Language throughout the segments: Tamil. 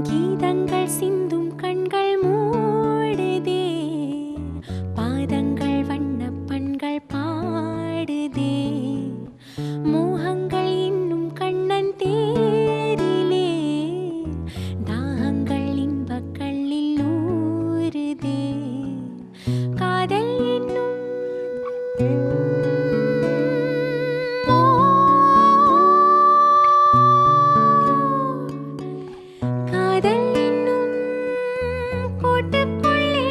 கீதங்கள் சிந்தும் கண்கள் மூடுதே, பாதங்கள் வண்ணப் பண்கள் பாடுதே, மோகங்கள் இன்னும் கண்ணன் தேரிலே, தாகங்கள் இன்பக் கண்ணில் ஊறுதே, காதல் என்னும் காதல் என்னும் கூட்டுக்குள்ளே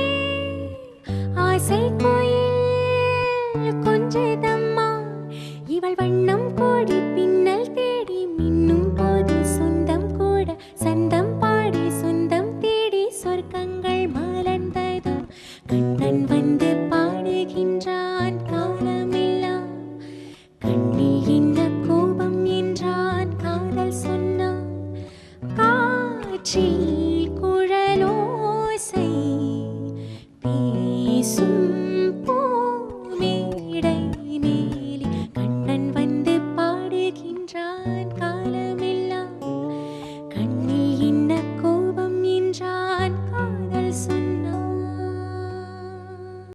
ஆசை கோயில் கொஞ்சதம்மா, இவள் வண்ணம் கோடி பின்னல் தேடி மின்னும் போது சொந்தம் கூட சந்தம் பாடி சொந்தம் தேடி சொர்க்கங்கள் மலர்ந்ததோ, கண்ணன் வந்து பாடுகின்றான் காலமெல்லாம், கண்ணில் என்ன கோபம் என்றான் காதல் சொன்னான், காற்றில் குழலோசை பேசும் பூமேடை மேலே கண்ணன் வந்து பாடுகின்றான் காலம்.